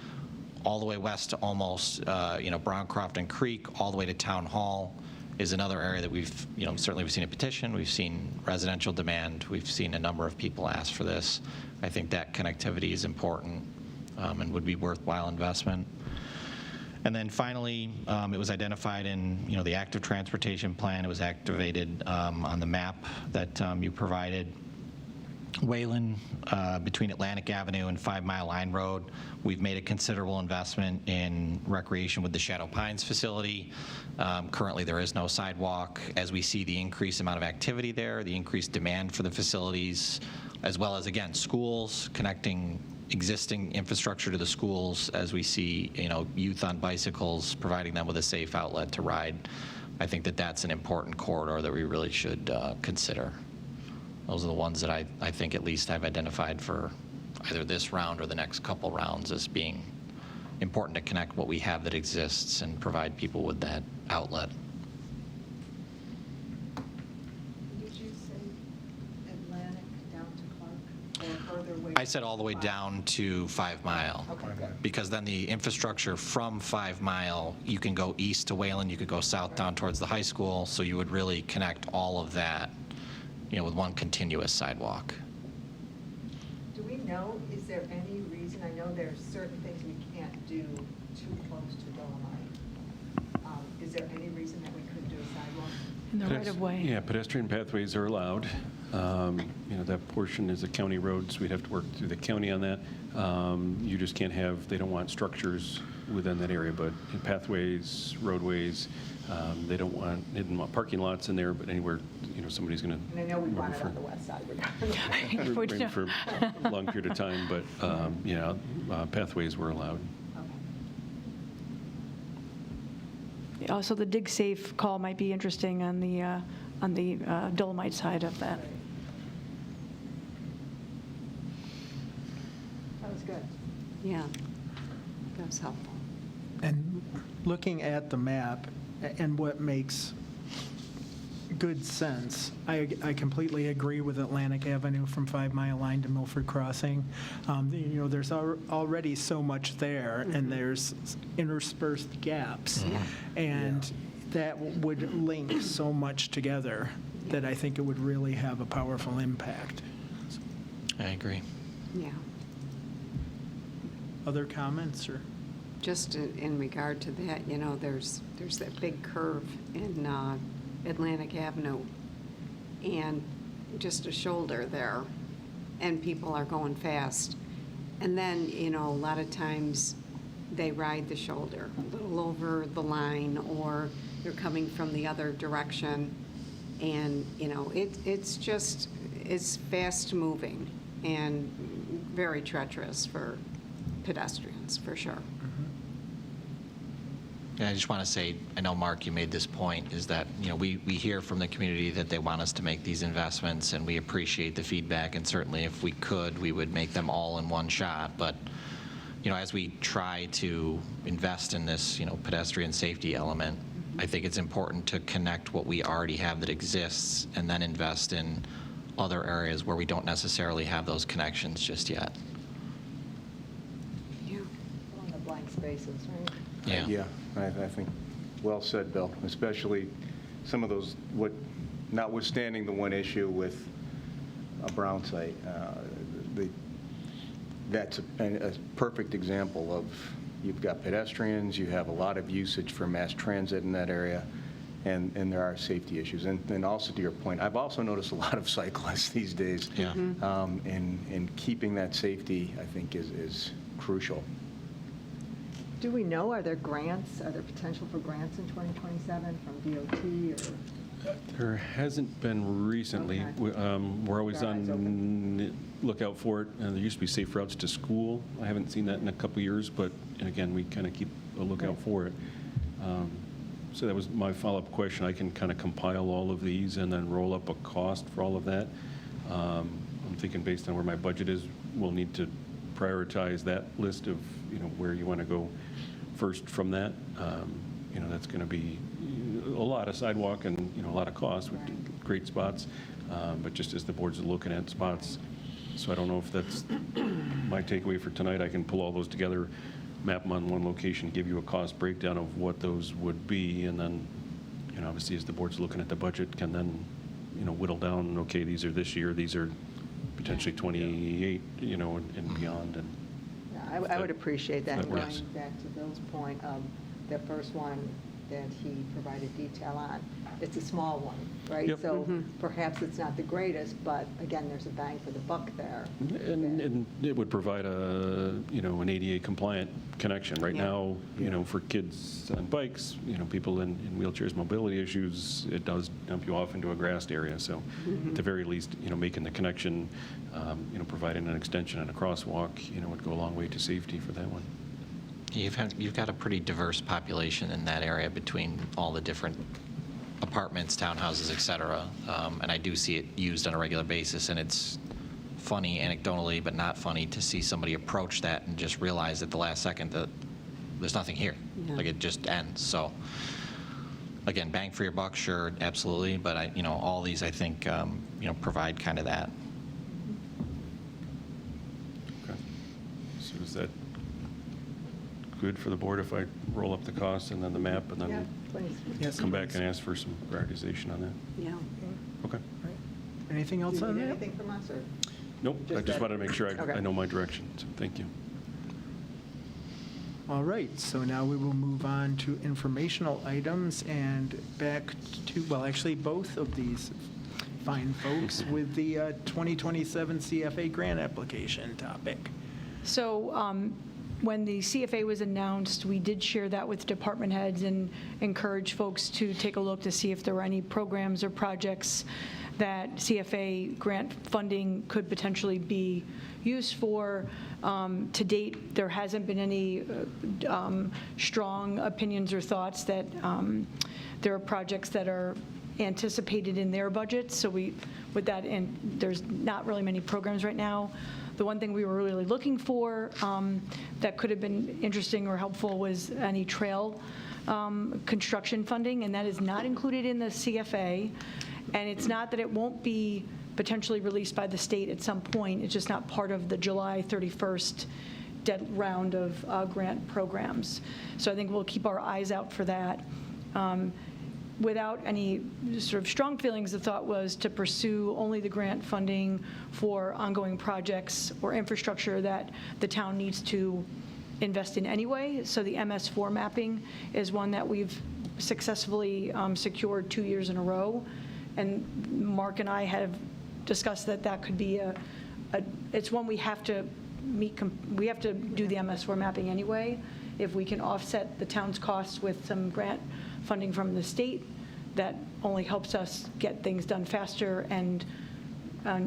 all the way west to almost, Browncroft and Creek, all the way to Town Hall, is another area that we've, certainly we've seen a petition, we've seen residential demand, we've seen a number of people ask for this. I think that connectivity is important and would be worthwhile investment. And then finally, it was identified in, the active transportation plan. It was activated on the map that you provided. Wayland, between Atlantic Avenue and 5 Mile Line Road, we've made a considerable investment in recreation with the Shadow Pines facility. Currently, there is no sidewalk. As we see the increased amount of activity there, the increased demand for the facilities, as well as, again, schools, connecting existing infrastructure to the schools, as we see, youth on bicycles, providing them with a safe outlet to ride. I think that that's an important corridor that we really should consider. Those are the ones that I think at least I've identified for either this round or the next couple rounds as being important to connect what we have that exists and provide people with that outlet. Did you say Atlantic down to Clark or further away? I said all the way down to 5 Mile. Okay, good. Because then the infrastructure from 5 Mile, you can go east to Wayland, you could go south down towards the high school, so you would really connect all of that, with one continuous sidewalk. Do we know, is there any reason, I know there's certain things we can't do too close to Dolomite. Is there any reason that we couldn't do a sidewalk? In the right of way. Yeah, pedestrian pathways are allowed. That portion is a county road, so we'd have to work through the county on that. You just can't have, they don't want structures within that area, but in pathways, roadways, they didn't want parking lots in there, but anywhere, somebody's going to. And I know we want it on the west side. Remain for a long period of time, but, pathways were allowed. Also, the dig safe call might be interesting on the Dolomite side of that. That was good. Yeah, that was helpful. And looking at the map and what makes good sense, I completely agree with Atlantic Avenue from 5 Mile Line to Milford Crossing. There's already so much there, and there's interspersed gaps. And that would link so much together that I think it would really have a powerful impact. I agree. Yeah. Other comments, or? Just in regard to that, there's that big curve in Atlantic Avenue and just a shoulder there, and people are going fast. And then, a lot of times they ride the shoulder a little over the line, or they're coming from the other direction. And, it's fast moving and very treacherous for pedestrians, for sure. Yeah, I just want to say, I know, Mark, you made this point, is that, we hear from the community that they want us to make these investments, and we appreciate the feedback, and certainly if we could, we would make them all in one shot. But, as we try to invest in this, pedestrian safety element, I think it's important to connect what we already have that exists and then invest in other areas where we don't necessarily have those connections just yet. Yeah. On the blank spaces, right? Yeah. Yeah, I think, well said, Bill, especially some of those, notwithstanding the one issue with a Brown site, that's a perfect example of, you've got pedestrians, you have a lot of usage for mass transit in that area, and there are safety issues. And also, to your point, I've also noticed a lot of cyclists these days. Yeah. And keeping that safety, I think, is crucial. Do we know, are there potential for grants in 2027 from DOT or? There hasn't been recently. Okay. We're always Our eyes on lookout for it. There used to be safe routes to school. I haven't seen that in a couple of years, but again, we kind of keep a lookout for it. So that was my follow-up question. I can kind of compile all of these and then roll up a cost for all of that. I'm thinking based on where my budget is, we'll need to prioritize that list of, where you want to go first from that. That's going to be a lot of sidewalk and, a lot of costs with great spots. But just as the board's looking at spots, so I don't know if that's my takeaway for tonight. I can pull all those together, map them on one location, give you a cost breakdown of what those would be, and then, obviously as the board's looking at the budget, can then, whittle down, okay, these are this year, these are potentially 28, and beyond. And Yeah, I would appreciate that. That works. Going back to Bill's point, the first one that he provided detail on, it's a small one, right? Yep. So perhaps it's not the greatest, but again, there's a bang for the buck there. And it would provide an ADA compliant connection. Right now, for kids on bikes, people in wheelchairs, mobility issues, it does dump you off into a grassed area. So at the very least, making the connection, providing an extension and a crosswalk, would go a long way to safety for that one. You've got a pretty diverse population in that area between all the different apartments, townhouses, et cetera. And I do see it used on a regular basis, and it's funny anecdotally, but not funny to see somebody approach that and just realize at the last second that there's nothing here. Yeah. Like, it just ends. So again, bang for your buck, sure, absolutely. But all these, I think, provide kind of that. Okay. So is that good for the board if I roll up the cost and then the map and Yeah, then please. Yes. come back and ask for some prioritization on that? Yeah. Okay. Anything Do else you on need that? anything from us, or? Nope, I Just just that- wanted to make sure Okay. I know my direction, so thank you. All right, so now we will move on to informational items and back to, well, actually, both of these fine folks with the 2027 CFA grant application topic. So when the CFA was announced, we did share that with department heads and encourage folks to take a look to see if there were any programs or projects that CFA grant funding could potentially be used for. To date, there hasn't been any strong opinions or thoughts that there are projects that are anticipated in their budgets. So with that, and there's not really many programs right now. The one thing we were really looking for that could have been interesting or helpful was any trail construction funding, and that is not included in the CFA. And it's not that it won't be potentially released by the state at some point. It's just not part of the July 31st round of grant programs. So I think we'll keep our eyes out for that. Without any sort of strong feelings, the thought was to pursue only the grant funding for ongoing projects or infrastructure that the town needs to invest in anyway. So the MS4 mapping is one that we've successfully secured 2 years in a row. And Mark and I have discussed that could be it's one we have to meet, we have to do the MS4 mapping anyway. If we can offset the town's costs with some grant funding from the state, that only helps us get things done faster and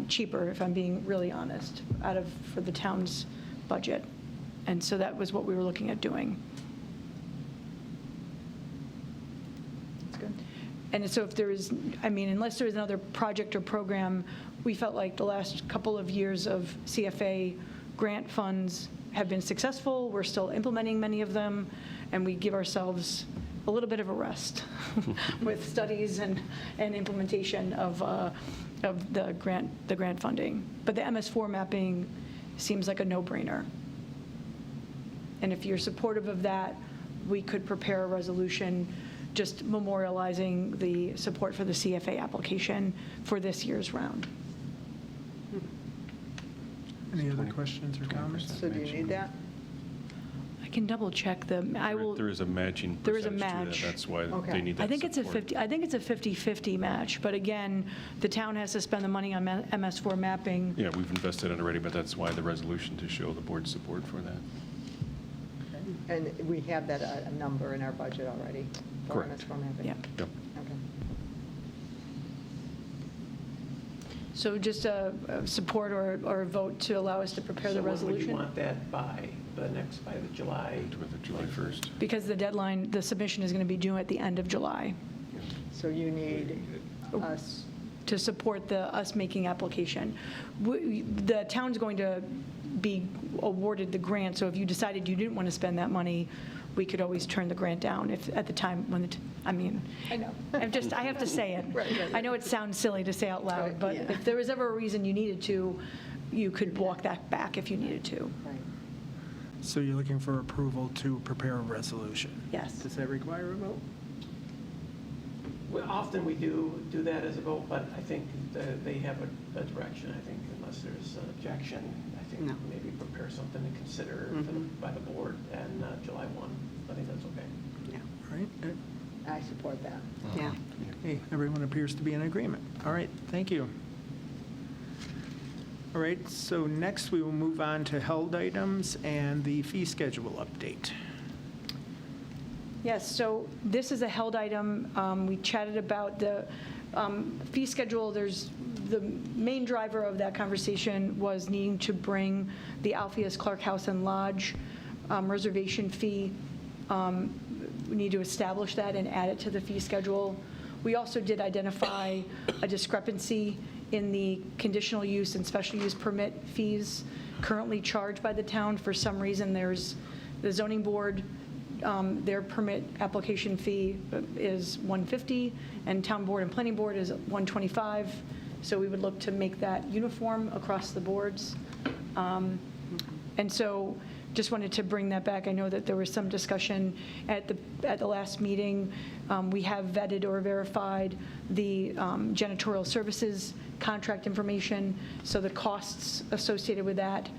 cheaper, if I'm being really honest, for the town's budget. And so that was what we were looking at doing. That's good. And so if there is, I mean, unless there is another project or program, we felt like the last couple of years of CFA grant funds have been successful. We're still implementing many of them, and we give ourselves a little bit of a rest with studies and implementation of the grant funding. But the MS4 mapping seems like a no-brainer. And if you're supportive of that, we could prepare a resolution just memorializing the support for the CFA application for this year's round. Any other questions or comments? So do you need that? I can double check I will. There is a matching There is a percentage to that. match. That's why Okay. they need that I think it's a support. 50. I think it's a 50-50 match. But again, the town has to spend the money on MS4 mapping. Yeah, we've invested in it already, but that's why the resolution to show the board's support for that. And we have that, a number in our budget already? for Correct. MS4 mapping? Yeah. Yep. Okay. So just a support or a vote to allow us to prepare the So when would you resolution? want that by the July? With the July 1st. Because the deadline, the submission is going to be due at the end of July So you need us, to support us making application. The town's going to be awarded the grant, so if you decided you didn't want to spend that money, we could always turn the grant down if at the time when I mean, I know. I have to say it. Right. I know it sounds silly to say out loud, Right, but yeah. if there was ever a reason you needed to, you could walk that back if you needed to. Right. So you're looking for approval to prepare a resolution? Yes. Does that require a vote? Well, often we do that as a vote, but I think they have a direction, I think, unless there's an objection, I think No. maybe prepare something to consider by the board and July 1. I think that's okay. Yeah. All right. I support that. Yeah. Hey, everyone appears to be in agreement. All right, thank you. All right, so next we will move on to held items and the fee schedule update. Yes, so this is a held item. We chatted about the fee schedule. There's the main driver of that conversation was needing to bring the Alpheus Clark House and Lodge reservation fee. We need to establish that and add it to the fee schedule. We also did identify a discrepancy in the conditional use and special use permit fees currently charged by the town. For some reason, there's the zoning board, their permit application fee is $150, and town board and planning board is $125. So we would look to make that uniform across the boards. And so just wanted to bring that back. I know that there was some discussion at the last meeting. We have vetted or verified the janitorial services contract information, so the costs associated with that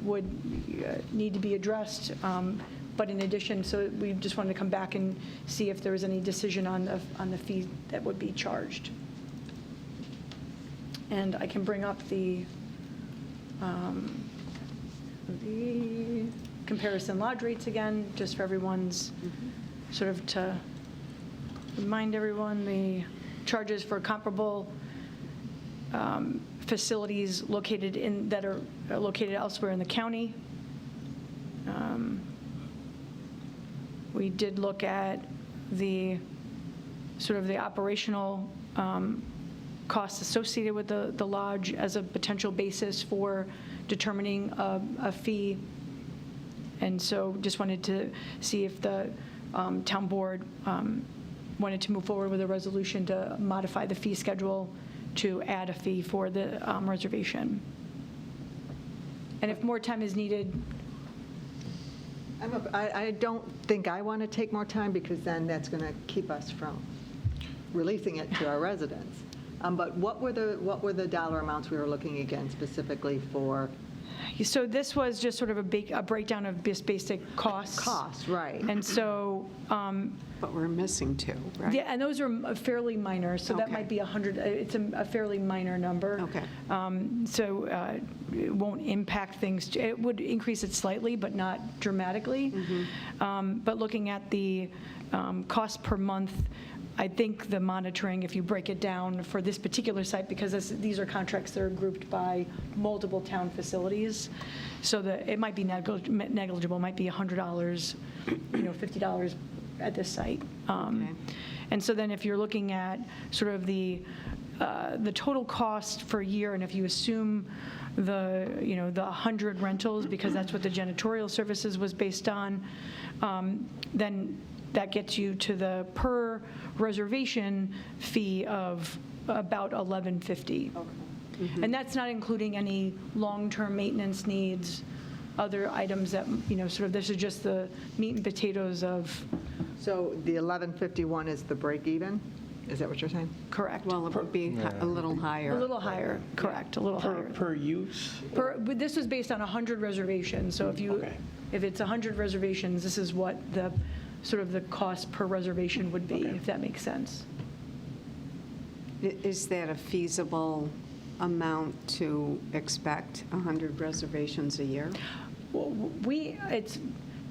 would need to be addressed. But in addition, so we just wanted to come back and see if there was any decision on the fee that would be charged. And I can bring up the the comparison lodge rates again, just for everyone's, sort of to remind everyone, the charges for comparable facilities located that are located elsewhere in the county. We did look at the sort of the operational costs associated with the lodge as a potential basis for determining a fee. And so just wanted to see if the town board wanted to move forward with a resolution to modify the fee schedule to add a fee for the reservation. And if more time is needed, I don't think I want to take more time, because then that's going to keep us from releasing it to our residents. But what were the dollar amounts we were looking again specifically for? so this was just sort of a breakdown of basic costs. Costs, right. And so, But we're missing two, right? yeah, and those are fairly minor, so that Okay. might be 100, it's a fairly minor number. Okay. So it won't impact things, it would increase it slightly, but not dramatically. But looking at the cost per month, I think the monitoring, if you break it down for this particular site, because these are contracts that are grouped by multiple town facilities, so that it might be negligible, it might be $100, $50 at this site. And so then if you're looking at sort of the total cost for a year, and if you assume the 100 rentals, because that's what the janitorial services was based on, then that gets you to the per reservation fee of about $11.50. And that's not including any long-term maintenance needs, other items that, sort of, this is just the meat and potatoes of. So the 1151 is the break even? Is that what you're saying? Correct. Well, it would be a little higher. A little higher, correct, a little higher. Per use? But this was based on 100 reservations, so Okay. if it's 100 reservations, this is what the, sort of the cost per reservation would be, if that makes sense. Is that a feasible amount to expect, 100 reservations a year? Well, it's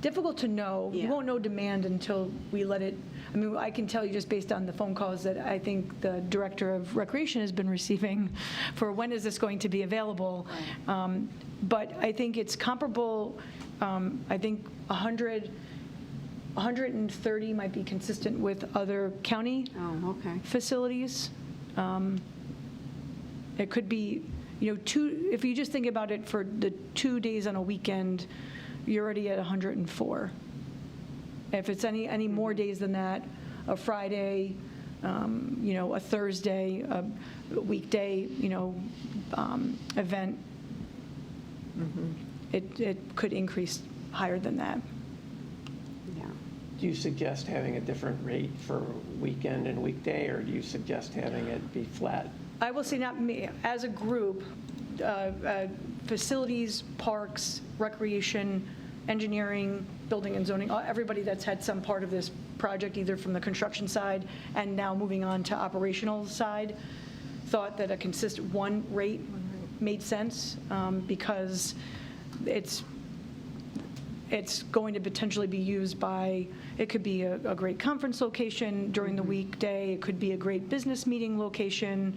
difficult to know. We Yeah. won't know demand until we let it, I mean, I can tell you just based on the phone calls that I think the Director of Recreation has been receiving for when is this going to be available. But I think it's comparable, I think 130 might be consistent with other county Oh, okay. facilities. It could be, if you just think about it for the 2 days on a weekend, you're already at 104. If it's any more days than that, a Friday, a Thursday, a weekday, event, it could increase higher than that. Yeah. Do you suggest having a different rate for weekend and weekday, or do you suggest having it be flat? I will say, not me, as a group, facilities, parks, recreation, engineering, building and zoning, everybody that's had some part of this project, either from the construction side and now moving on to operational side, thought that a consistent one rate made sense, because it's going to potentially be used by, it could be a great conference location during the weekday, it could be a great business meeting location,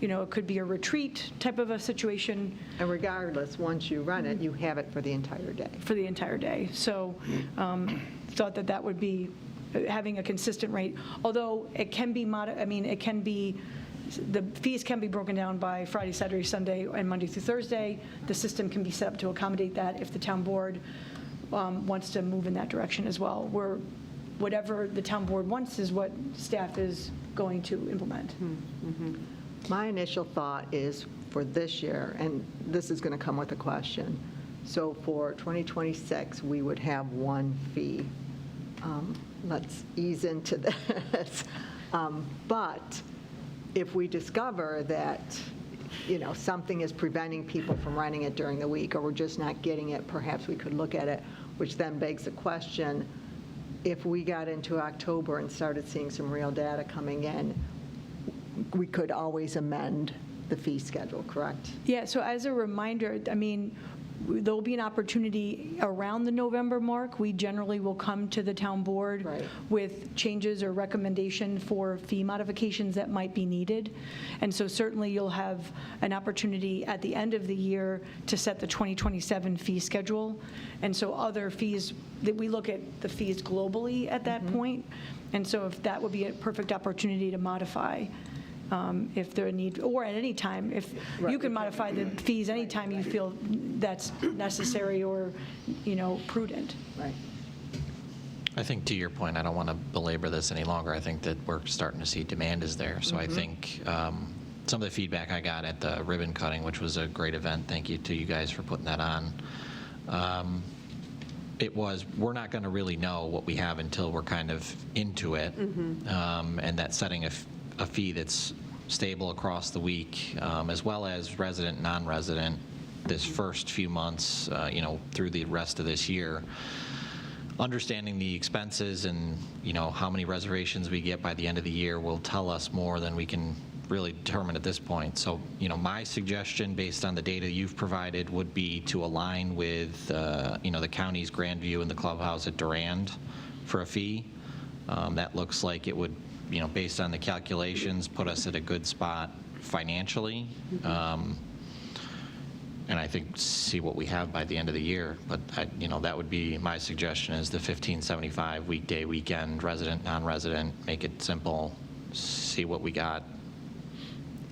it could be a retreat type of a situation. And regardless, once you run it, you have it for the entire day. For the entire day. So thought that would be having a consistent rate, although it can be, the fees can be broken down by Friday, Saturday, Sunday, and Monday through Thursday. The system can be set up to accommodate that if the town board wants to move in that direction as well, where whatever the town board wants is what staff is going to implement. My initial thought is for this year, and this is going to come with a question. So for 2026, we would have one fee. Let's ease into this. But if we discover that, something is preventing people from running it during the week, or we're just not getting it, perhaps we could look at it, which then begs the question, if we got into October and started seeing some real data coming in, we could always amend the fee schedule, correct? Yeah, so as a reminder, there'll be an opportunity around the November mark. We generally will come to the town board Right. with changes or recommendation for fee modifications that might be needed. And so certainly you'll have an opportunity at the end of the year to set the 2027 fee schedule. And so other fees, that we look at the fees globally at that point. And so if that would be a perfect opportunity to modify, if there are need, or at any time, if you can modify the fees anytime you feel that's necessary or, prudent. Right. I think to your point, I don't want to belabor this any longer. I think that we're starting to see demand is there. So I think some of the feedback I got at the ribbon cutting, which was a great event, thank you to you guys for putting that on. We're not going to really know what we have until we're kind of into it. And that setting a fee that's stable across the week, as well as resident, non-resident, this first few months, through the rest of this year. Understanding the expenses and, how many reservations we get by the end of the year will tell us more than we can really determine at this point. So, my suggestion, based on the data you've provided, would be to align with, the county's Grandview and the clubhouse at Durand for a fee. That looks like it would, based on the calculations, put us at a good spot financially. And I think see what we have by the end of the year. But, that would be my suggestion, is the $15.75 weekday, weekend, resident, non-resident, make it simple, see what we got,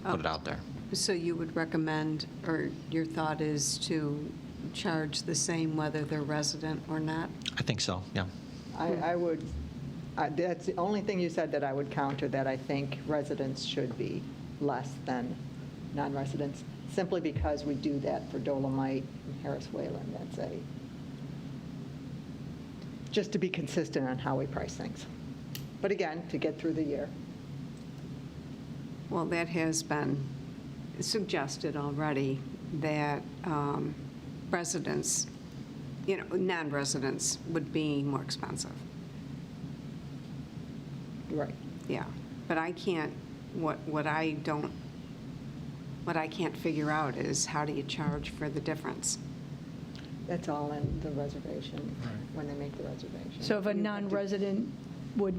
put it out there. So you would recommend, or your thought is to charge the same whether they're resident or not? I think so, yeah. I would, that's the only thing you said that I would counter, that I think residents should be less than non-residents, simply because we do that for Dolomite and Harris Wayland. That's just to be consistent on how we price things. But again, to get through the year. Well, that has been suggested already, that residents, non-residents would be more expensive. Right. Yeah, but I can't, what I can't figure out is, how do you charge for the difference? That's all in the reservation, when they make the reservation. So if a non-resident would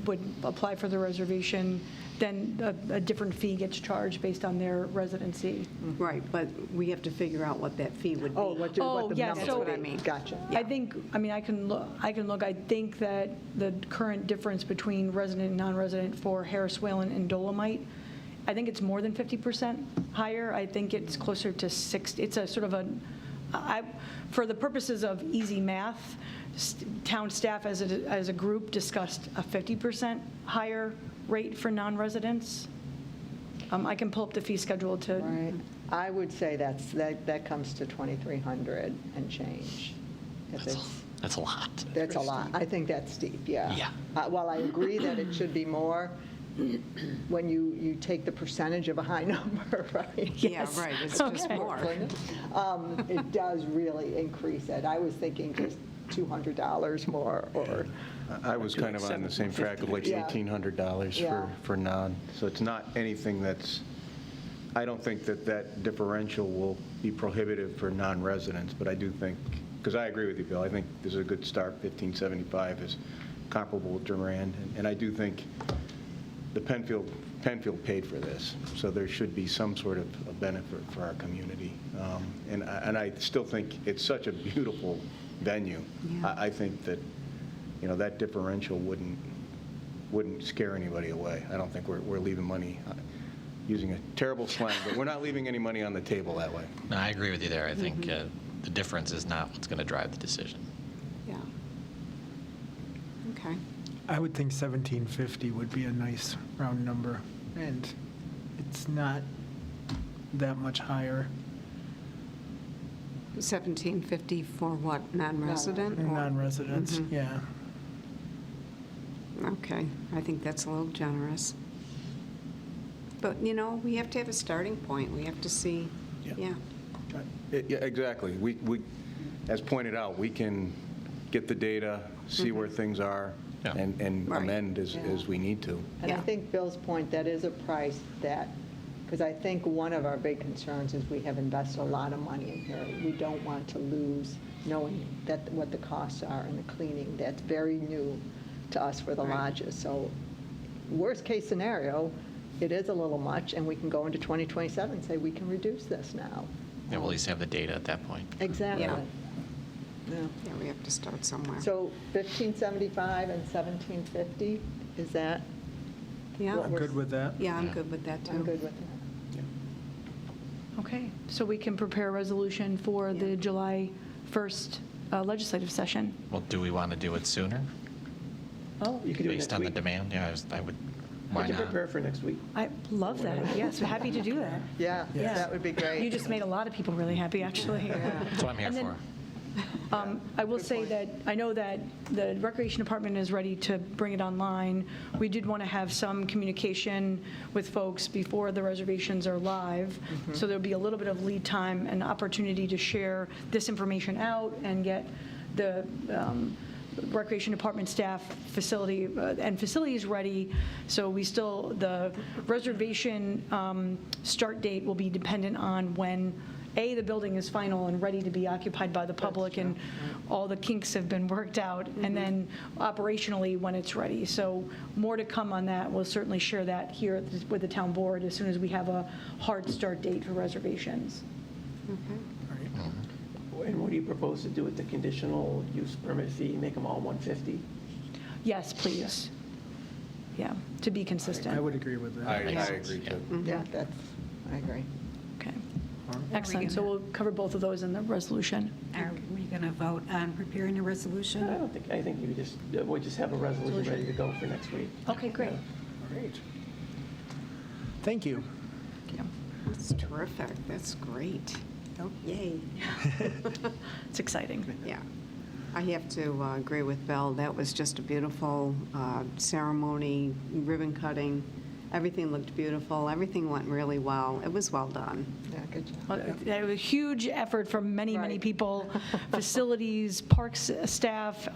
would apply for the reservation, then a different fee gets charged based on their residency. Right, but we have to figure out what that fee would be. Oh, what the yeah, number so- would be. I mean. Gotcha. I can look, I think that the current difference between resident and non-resident for Harris Wayland and Dolomite, I think it's more than 50% higher. I think it's closer to 60. It's a sort of for the purposes of easy math, town staff as a group discussed a 50% higher rate for non-residents. I can pull up the fee schedule to. Right. I would say that comes to 2,300 and change. That's a lot. That's a lot. I think that's steep, yeah. Yeah. While I agree that it should be more, when you take the percentage of a high number, right? Yeah, right, it's just more. It does really increase it. I was thinking just $200 more, or, I was kind of on the same track of like Yeah. $1,800 Yeah. for non. So it's not anything that's, I don't think that differential will be prohibitive for non-residents, but I do think, because I agree with you, Bill, I think this is a good start. $15.75 is comparable with Durand, and I do think the Penfield paid for this, so there should be some sort of a benefit for our community. And I still think it's such a beautiful venue. Yeah. I think that, that differential wouldn't scare anybody away. I don't think we're leaving money, using a terrible slang, but we're not leaving any money on the table that way. No, I agree with you there. I think the difference is not what's going to drive the decision. Yeah. Okay. I would think 1750 would be a nice round number, and it's not that much higher. 1750 for what, non-resident? And or- non-residents, yeah. Okay, I think that's a little generous. But, we have to have a starting point. We have to see, yeah. Yeah, exactly. We, as pointed out, we can get the data, see where things are, Yeah. and Right. amend as we need to. and I Yeah. think Bill's point, that is a price that Because I think one of our big concerns is we have invested a lot of money in here. We don't want to lose knowing that what the costs are and the cleaning. That's very new to us for the lodges. So worst case scenario, it is a little much, and we can go into 2027 and say we can reduce this now. Yeah, we'll at least have the data at that point. Exactly. Yeah. Yeah. Yeah, we have to start somewhere. So 1575 and 1750, is that? Yeah, I'm good with that. yeah, I'm good with that, too. I'm good with that. Okay, so we can prepare a resolution for the July 1st legislative session. Well, do we want to do it sooner? Oh, you could do it Based next on the week. demand? Yeah, I would, We why can not? prepare for next week. I love that, yes, happy to do that. Yeah, Yeah. that would be great. You just made a lot of people really happy, actually. That's what I'm here And then- for. I will say that, I know that the Recreation Department is ready to bring it online. We did want to have some communication with folks before the reservations are live, so there'll be a little bit of lead time and opportunity to share this information out and get the Recreation Department staff facilities ready. So we still, the reservation start date will be dependent on when the building is final and ready to be occupied by the public, and all the kinks have been worked out, and then operationally when it's ready. So more to come on that. We'll certainly share that here with the town board as soon as we have a hard start date for reservations. And what do you propose to do with the conditional use permit fee? Make them all 150? Yes, please. Yeah, to be consistent. I would agree with that. I Makes agree sense, too. Yeah, I agree. Okay. Excellent. So we'll cover both of those in the resolution. Are we going to vote on preparing a resolution? I think we just have a resolution ready to go for next week. Okay, great. Great. Thank you. That's terrific, that's great. Yay. It's exciting. Yeah. I have to agree with Bill. That was just a beautiful ceremony, ribbon cutting. Everything looked beautiful. Everything went really well. It was well done. Yeah, good job. Well, There was a huge effort from many, many Right. people, facilities, parks staff,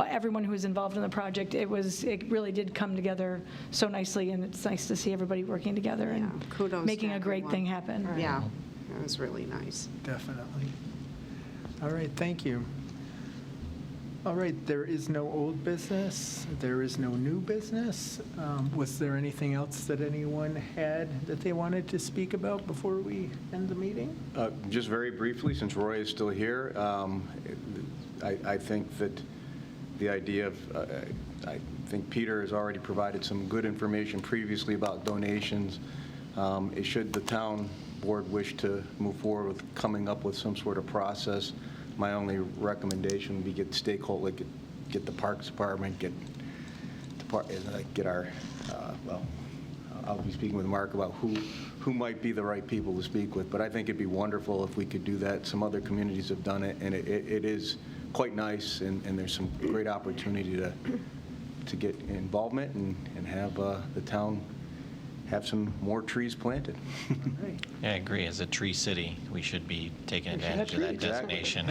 everyone who was involved in the project. It really did come together so nicely, and it's nice to see everybody working together Yeah, and kudos making to a great everyone. thing happen. Yeah, it was really nice. Definitely. All right, thank you. All right, there is no old business. There is no new business. Was there anything else that anyone had that they wanted to speak about before we end the meeting? Just very briefly, since Roy is still here, I think that the idea of, I think Peter has already provided some good information previously about donations. Should the town board wish to move forward with coming up with some sort of process, my only recommendation would be get stakeholder, get the Parks Department, get our, well, I'll be speaking with Mark about who might be the right people to speak with, but I think it'd be wonderful if we could do that. Some other communities have done it, and it is quite nice, and there's some great opportunity to get involvement and have the town have some more trees planted. Yeah, I agree. As a tree city, we should be taking We should have advantage of that trees. designation.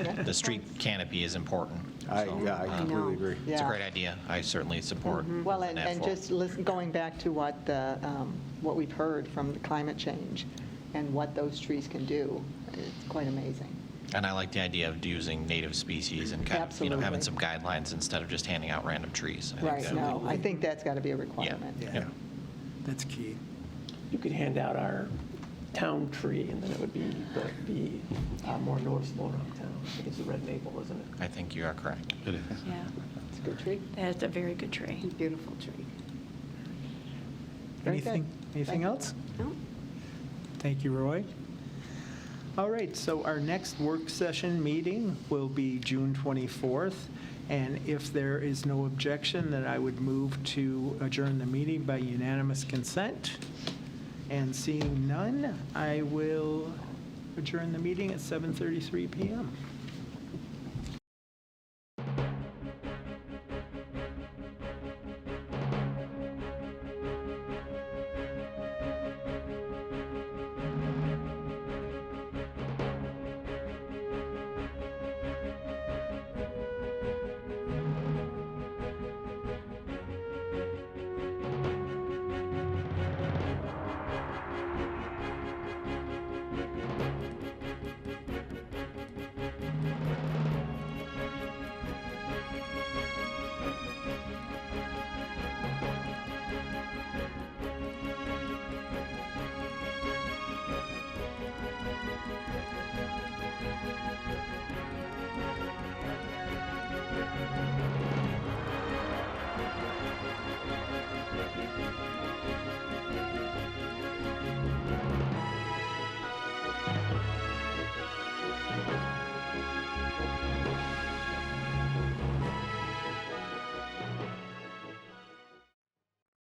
And the street canopy is important. I So, completely agree. It's a Yeah. great idea. I certainly support Well, moving that and forward. just going back to what we've heard from the climate change and what those trees can do, it's quite amazing. And I like the idea of using native species and kind of, Absolutely. having some guidelines instead of just handing out random trees. I think Right, that no, would- I think that's got to be a requirement. Yeah, that's key. You could hand out our town tree, and then it would be more noticeable around town. I think it's a red maple, isn't it? I think you are correct. It is. Yeah, It's a good tree. that's a very good tree. Beautiful tree. Very good. Anything Thank you. else? No? Thank you, Roy. All right, so our next work session meeting will be June 24th, and if there is no objection, then I would move to adjourn the meeting by unanimous consent. And seeing none, I will adjourn the meeting at 7:33 PM.